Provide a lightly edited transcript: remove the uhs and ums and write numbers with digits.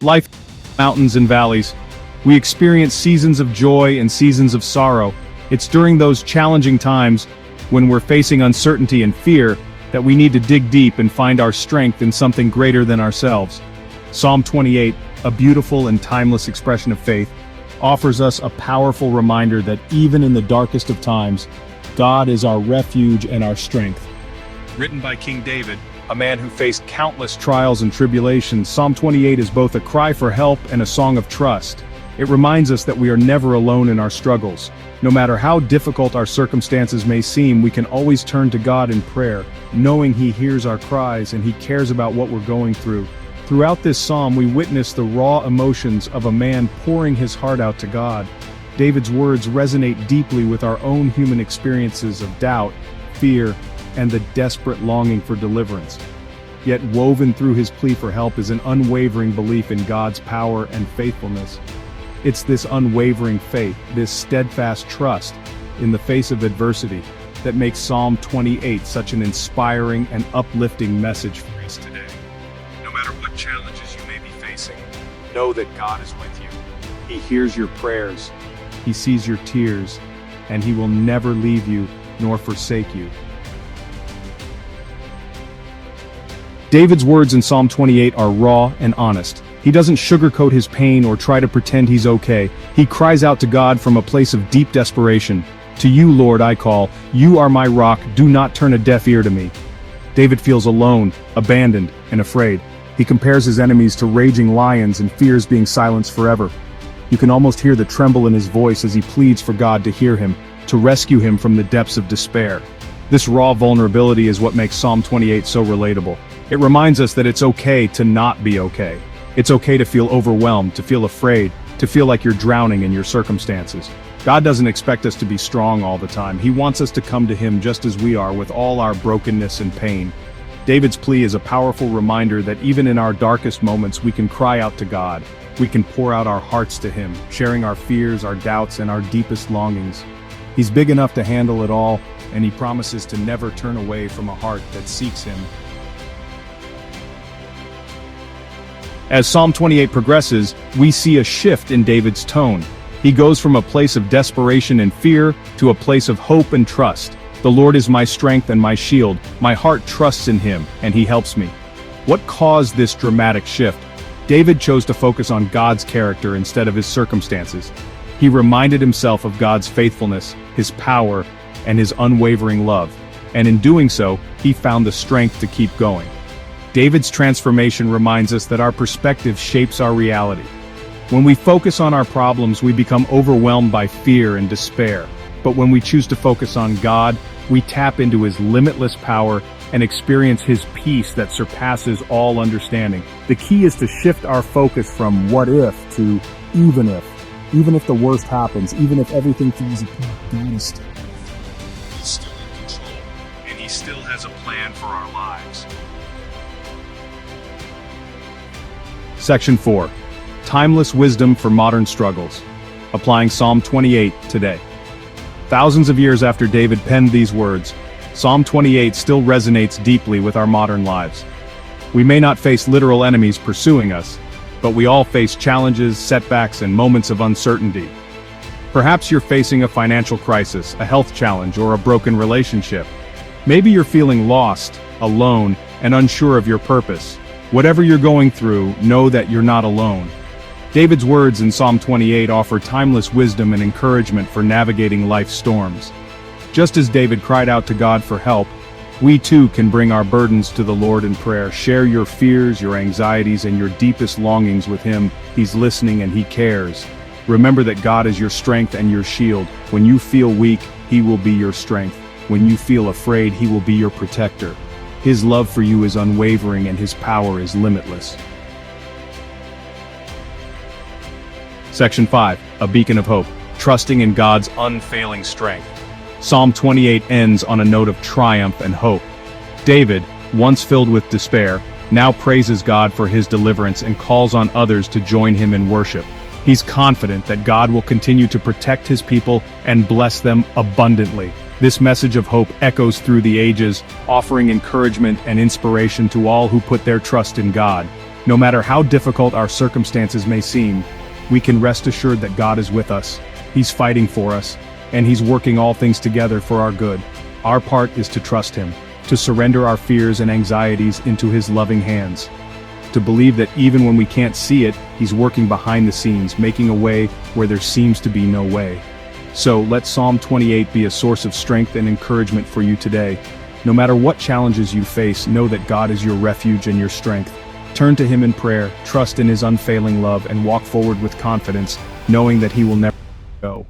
Life, mountains and valleys. We experience seasons of joy and seasons of sorrow. It's during those challenging times, when we're facing uncertainty and fear, that we need to dig deep and find our strength in something greater than ourselves. Psalm 28, a beautiful and timeless expression of faith, offers us a powerful reminder that even in the darkest of times, God is our refuge and our strength. Written by King David, a man who faced countless trials and tribulations, Psalm 28 is both a cry for help and a song of trust. It reminds us that we are never alone in our struggles. No matter how difficult our circumstances may seem, we can always turn to God in prayer, knowing He hears our cries and He cares about what we're going through. Throughout this psalm, we witness the raw emotions of a man pouring his heart out to God. David's words resonate deeply with our own human experiences of doubt, fear, and the desperate longing for deliverance. Yet woven through his plea for help is an unwavering belief in God's power and faithfulness. It's this unwavering faith, this steadfast trust in the face of adversity, that makes Psalm 28 such an inspiring and uplifting message for us today. No matter what challenges you may be facing, know that God is with you. He hears your prayers, He sees your tears, and He will never leave you nor forsake you. David's words in Psalm 28 are raw and honest. He doesn't sugarcoat his pain or try to pretend he's okay. He cries out to God from a place of deep desperation. "To you, Lord, I call. You are my rock. Do not turn a deaf ear to me." David feels alone, abandoned, and afraid. He compares his enemies to raging lions and fears being silenced forever. You can almost hear the tremble in his voice as he pleads for God to hear him, to rescue him from the depths of despair. This raw vulnerability is what makes Psalm 28 so relatable. It reminds us that it's okay to not be okay. It's okay to feel overwhelmed, to feel afraid, to feel like you're drowning in your circumstances. God doesn't expect us to be strong all the time. He wants us to come to Him just as we are, with all our brokenness and pain. David's plea is a powerful reminder that even in our darkest moments, we can cry out to God. We can pour out our hearts to Him, sharing our fears, our doubts, and our deepest longings. He's big enough to handle it all, and He promises to never turn away from a heart that seeks Him. As Psalm 28 progresses, we see a shift in David's tone. He goes from a place of desperation and fear to a place of hope and trust. "The Lord is my strength and my shield. My heart trusts in Him, and He helps me." What caused this dramatic shift? David chose to focus on God's character instead of his circumstances. He reminded himself of God's faithfulness, His power, and His unwavering love. And in doing so, he found the strength to keep going. David's transformation reminds us that our perspective shapes our reality. When we focus on our problems, we become overwhelmed by fear and despair. But when we choose to focus on God, we tap into His limitless power and experience His peace that surpasses all understanding. The key is to shift our focus from what if to even if. Even if the worst happens, even if everything feels apart, God is still in control, and He still has a plan for our lives. Section 4. Timeless wisdom for modern struggles. Applying Psalm 28 today. Thousands of years after David penned these words, Psalm 28 still resonates deeply with our modern lives. We may not face literal enemies pursuing us, but we all face challenges, setbacks, and moments of uncertainty. Perhaps you're facing a financial crisis, a health challenge, or a broken relationship. Maybe you're feeling lost, alone, and unsure of your purpose. Whatever you're going through, know that you're not alone. David's words in Psalm 28 offer timeless wisdom and encouragement for navigating life's storms. Just as David cried out to God for help, we too can bring our burdens to the Lord in prayer. Share your fears, your anxieties, and your deepest longings with Him. He's listening and He cares. Remember that God is your strength and your shield. When you feel weak, He will be your strength. When you feel afraid, He will be your protector. His love for you is unwavering and His power is limitless. Section 5. A beacon of hope. Trusting in God's unfailing strength. Psalm 28 ends on a note of triumph and hope. David, once filled with despair, now praises God for His deliverance and calls on others to join him in worship. He's confident that God will continue to protect His people and bless them abundantly. This message of hope echoes through the ages, offering encouragement and inspiration to all who put their trust in God. No matter how difficult our circumstances may seem, we can rest assured that God is with us. He's fighting for us, and He's working all things together for our good. Our part is to trust Him, to surrender our fears and anxieties into His loving hands, to believe that even when we can't see it, He's working behind the scenes, making a way where there seems to be no way. So let Psalm 28 be a source of strength and encouragement for you today. No matter what challenges you face, know that God is your refuge and your strength. Turn to Him in prayer, trust in His unfailing love, and walk forward with confidence, knowing that He will never let you go.